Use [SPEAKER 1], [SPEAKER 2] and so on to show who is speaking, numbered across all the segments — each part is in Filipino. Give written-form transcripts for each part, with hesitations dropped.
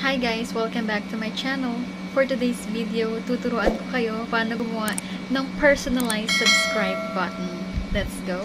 [SPEAKER 1] Hi guys! Welcome back to my channel. For today's video, tuturuan ko kayo paano gumawa ng personalized subscribe button. Let's go!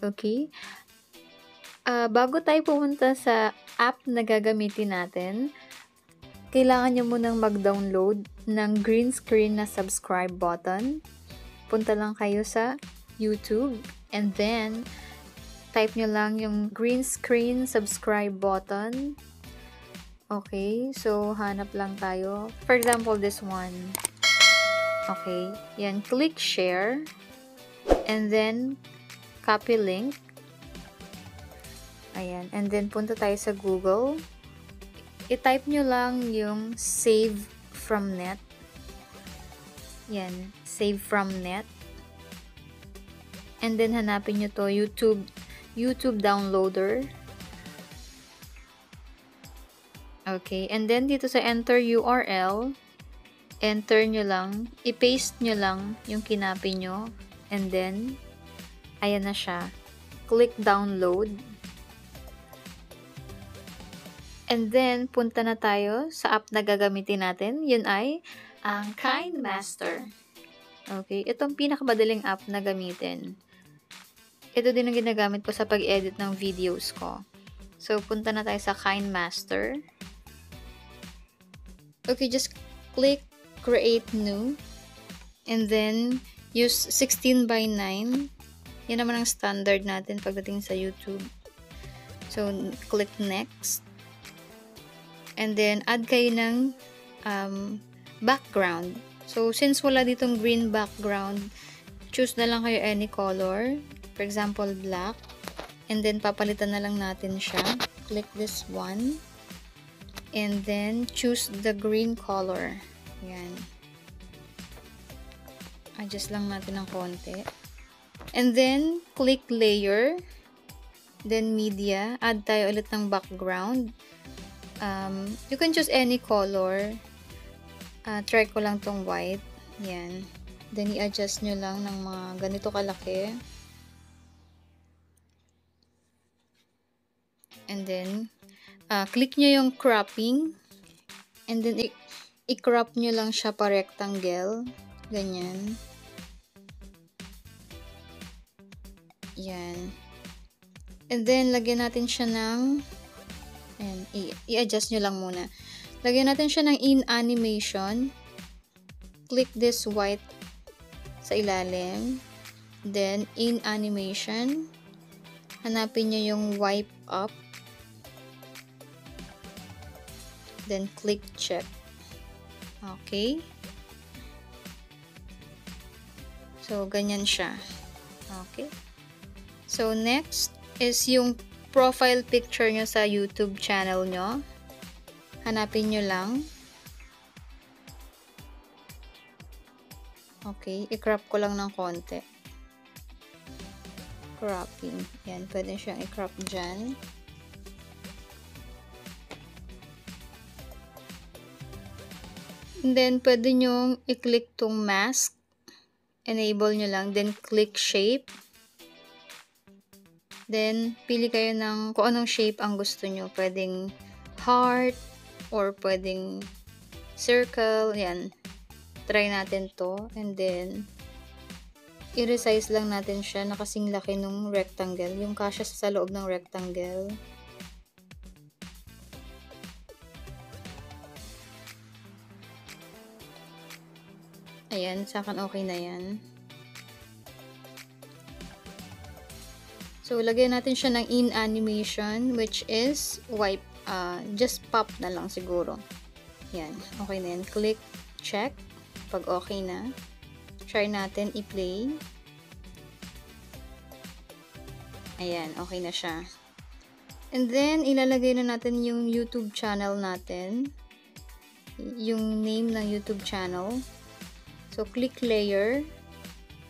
[SPEAKER 1] Okay. Bago tayo pumunta sa app na gagamitin natin, kailangan nyo munang mag-download ng green screen na subscribe button. Punta lang kayo sa YouTube and then type nyo lang yung green screen subscribe button. Okay, so hanap lang tayo. For example, this one. Okay, yan. Click share and then copy link. Ayan. And then, punta tayo sa Google. I-type nyo lang yung save from net. Yan. Save from net. And then, hanapin nyo to YouTube downloader. Okay. And then, dito sa enter URL, enter nyo lang. I-paste nyo lang yung kinapin nyo. And then, ayan na siya. Click download. And then, punta na tayo sa app na gagamitin natin. Yun ay ang KineMaster. Okay, itong pinakamadaling app na gamitin. Ito din ang ginagamit ko sa pag-edit ng videos ko. So, punta na tayo sa KineMaster. Okay, just click Create New. And then, use 16:9. Yan naman ang standard natin pagdating sa YouTube. So, click Next. And then, add kayo ng background. So, since wala ditong green background, choose na lang kayo any color. For example, black. And then, papalitan na lang natin siya. Click this one. And then, choose the green color. Yan. Adjust lang natin ng konti. And then, click layer. Then, media. Add tayo ulit ng background. You can choose any color. Try ko lang tong white. Yan. Then, i-adjust nyo lang ng mga ganito kalaki. And then, click nyo yung cropping. And then, i-crop nyo lang siya pa rectangle. Ganyan. Yan. And then, lagyan natin siya ng and i-adjust nyo lang muna. Lagyan natin siya ng in animation. Click this white sa ilalim. Then, in animation. Hanapin nyo yung wipe up. Then, click check. Okay. So, ganyan siya. Okay. So, next is yung profile picture nyo sa YouTube channel nyo. Hanapin nyo lang. Okay, i-crop ko lang ng konti. Cropping. Yan, pwede siyang i-crop dyan. And then, pwede nyo i-click tong mask. Enable nyo lang. Then, click shape. Then, pili kayo ng kung anong shape ang gusto nyo. Pwedeng heart or pwedeng circle. Yan. Try natin to. And then, i-resize lang natin siya na kasing laki nung rectangle. Yung kasya sa loob ng rectangle. Ayan. Sa akin okay na yan. So, lagyan natin siya ng in animation, which is wipe, just pop na lang siguro. Yan, okay na yan. Click, check. Pag okay na, try natin i-play. Ayan, okay na siya. And then, ilalagay na natin yung YouTube channel natin. Yung name ng YouTube channel. So, click layer.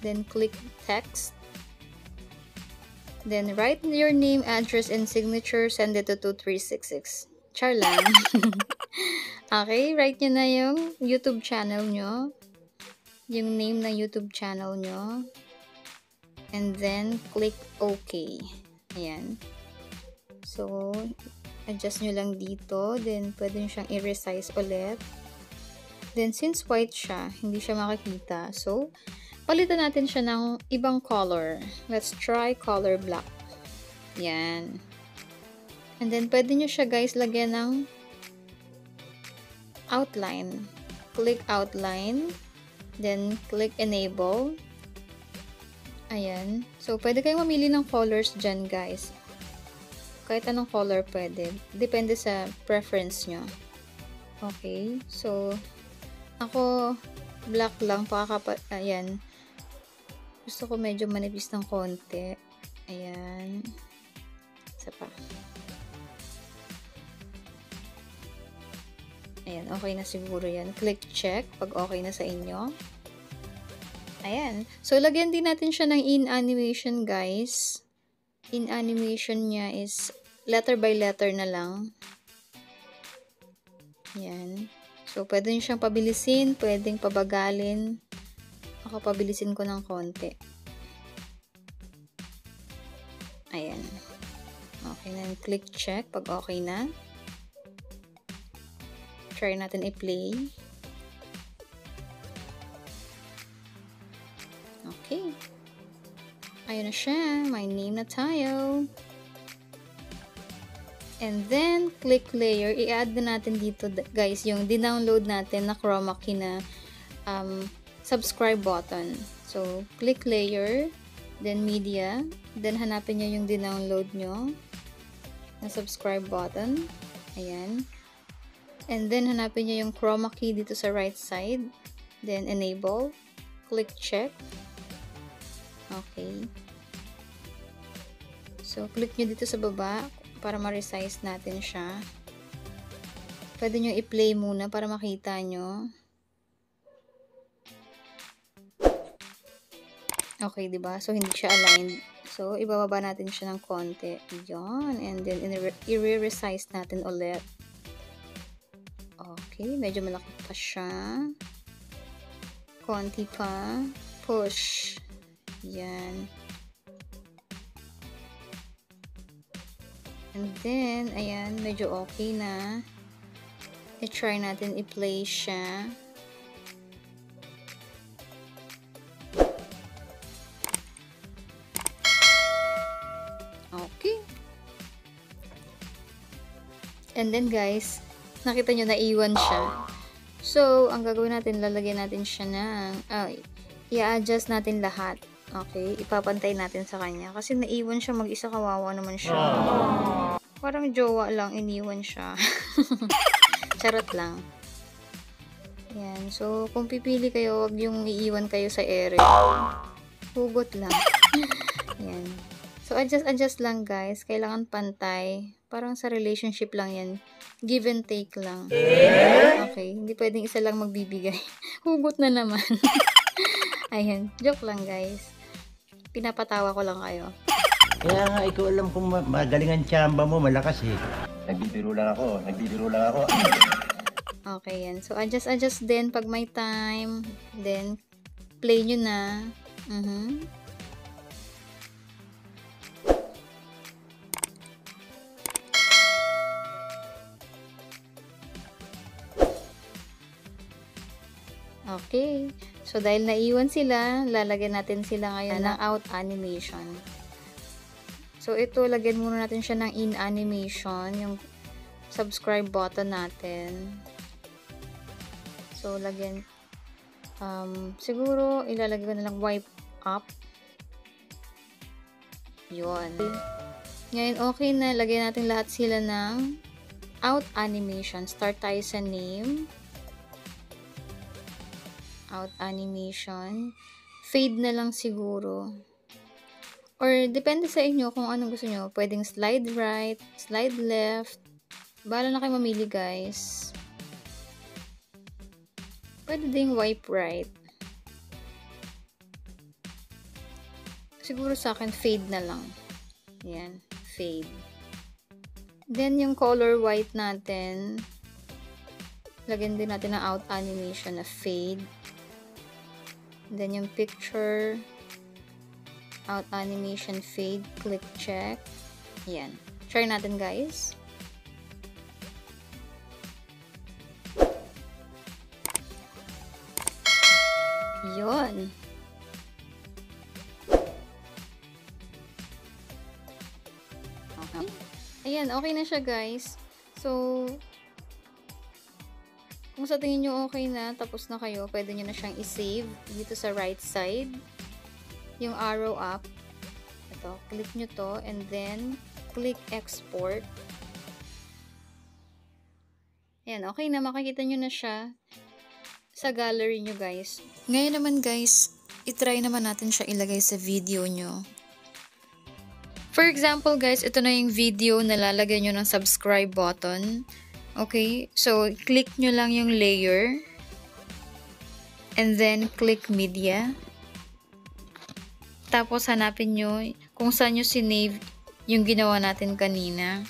[SPEAKER 1] Then, click text. Then, write your name, address, and signature. Send it to 2366. Char lang. Okay, write nyo na yung YouTube channel nyo. Yung name ng YouTube channel nyo. And then, click OK. Ayan. So, adjust nyo lang dito. Then, pwede nyo siyang i-resize ulit. Then, since white siya, hindi siya makikita. So, palitan natin siya ng ibang color. Let's try color black. Yan. And then, pwede nyo siya guys lagyan ng outline. Click outline. Then, click enable. Ayan. So, pwede kayong mamili ng colors dyan guys. Kahit anong color pwede. Depende sa preference nyo. Okay. So, ako, black lang. Ayan. Gusto ko medyo manipis ng konti. Ayan. Isa pa. Ayan, okay na siguro yan. Click check pag okay na sa inyo. Ayan. So, lagyan din natin siya ng in animation, guys. In animation niya is letter by letter na lang. Ayan. So, pwede nyo siyang pabilisin, pwedeng pabagalin. Ako, pabilisin ko ng konti. Ayan. Okay na. Click check pag okay na. Try natin i-play. Okay. Ayun na siya. May name na tayo. And then, click layer. I-add na natin dito, guys, yung di-download natin na chroma key na subscribe button. So, click layer. Then, media. Then, hanapin nyo yung di-download nyo na subscribe button. Ayan. And then, hanapin nyo yung chroma key dito sa right side. Then, enable. Click check. Okay. So, click nyo dito sa baba para ma-resize natin siya. Pwede nyo i-play muna para makita nyo. Okay, diba? So, hindi siya aligned. So, ibababa natin siya ng konti. Yun. And then, i-resize natin ulit. Okay, medyo malaki pa siya. Konti pa. Push. Yan. And then, ayan, medyo okay na. I-try natin i-play siya. Okay. And then, guys, nakita nyo, naiwan siya. So, ang gagawin natin, lalagyan natin siya ng, i-adjust natin lahat. Okay, ipapantay natin sa kanya. Kasi naiwan siya, mag-isa, kawawa naman siya. Parang jowa lang, iniwan siya. Charot lang. Yan, so, kung pipili kayo, wag yung iiwan kayo sa ere. Hugot lang. Yan. So, adjust lang guys. Kailangan pantay. Parang sa relationship lang yan. Give and take lang. Okay, hindi pwedeng isa lang magbibigay. Hugot na naman. Ayan, joke lang guys. Pinapatawa ko lang kayo.
[SPEAKER 2] Kaya nga, ikaw alam kung magaling ang tsamba mo, malakas eh. Nagbibiro lang ako.
[SPEAKER 1] Okay, yan. So, adjust din pag may time. Then, play nyo na. Okay. So, dahil naiwan sila, lalagyan natin sila ngayon ng out animation. So, ito, lagyan muna natin siya ng in animation, yung subscribe button natin. So, lagyan, siguro, ilalagay ko na lang wipe up. Yun. Ngayon, okay na. Lagyan natin lahat sila ng out animation. Start tayo sa name. Out animation. Fade na lang siguro. Or, depende sa inyo kung anong gusto nyo. Pwedeng slide right, slide left. Bahala na kayo mamili, guys. Pwede ding wipe right. Siguro sa akin, fade na lang. Ayan, fade. Then, yung color white natin, lagyan din natin ng out animation na fade. Then, yung picture, out animation fade, click check. Ayan. Try natin, guys. Yun. Okay. Ayan, okay na siya, guys. So, kung sa tingin nyo okay na, tapos na kayo, pwede nyo na siyang i-save dito sa right side. Yung arrow up. Ito, click nyo to, and then, click export. Ayan, okay na, makikita nyo na siya sa gallery nyo, guys. Ngayon naman, guys, itry naman natin siya ilagay sa video nyo. For example, guys, ito na yung video na lalagay nyo ng subscribe button. Okay, so click nyo lang yung layer. And then, click media. Tapos, hanapin nyo kung saan nyo sinave yung ginawa natin kanina.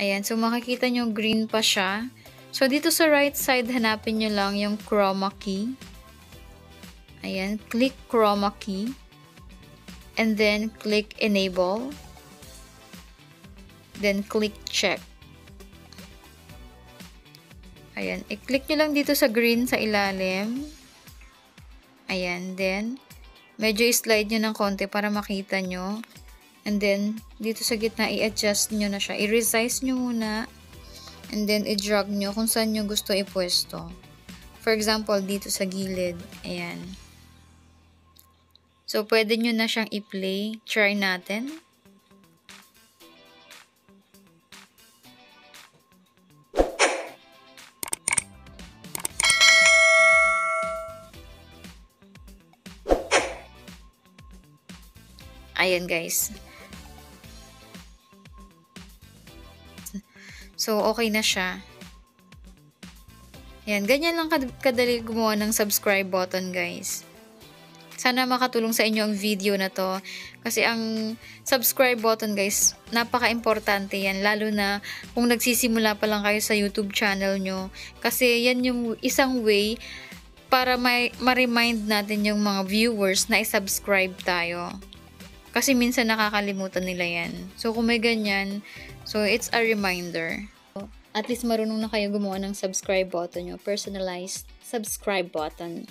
[SPEAKER 1] Ayan, so makikita nyo green pa siya. So, dito sa right side, hanapin nyo lang yung chroma key. Ayan, click chroma key. And then, click enable. Then, click check. Ayan, i-click nyo lang dito sa green sa ilalim. Ayan, then, medyo i-slide nyo ng konti para makita nyo. And then, dito sa gitna, i-adjust nyo na siya. I-resize nyo muna. And then, i-drag nyo kung saan nyo gusto ipwesto. For example, dito sa gilid. Ayan. So, pwede nyo na siyang i-play. Try natin. Ayan, guys. So, okay na siya. Ayan, ganyan lang kadali gumawa ng subscribe button, guys. Sana makatulong sa inyo ang video na to. Kasi ang subscribe button, guys, napaka-importante yan. Lalo na kung nagsisimula pa lang kayo sa YouTube channel nyo. Kasi yan yung isang way para ma-remind natin yung mga viewers na i-subscribe tayo. Kasi minsan nakakalimutan nila yan. So, kung may ganyan, so it's a reminder. At least marunong na kayo gumawa ng subscribe button nyo. Personalized subscribe button.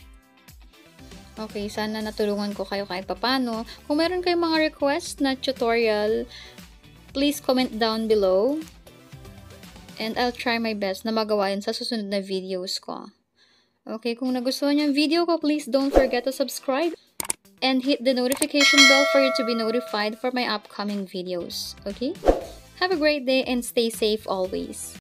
[SPEAKER 1] Okay, sana natulungan ko kayo kahit papano. Kung meron kayong mga request na tutorial, please comment down below. And I'll try my best na magawa yun sa susunod na videos ko. Okay, kung nagustuhan nyo yung video ko, please don't forget to subscribe. And hit the notification bell for you to be notified for my upcoming videos. Okay? Have a great day and stay safe always.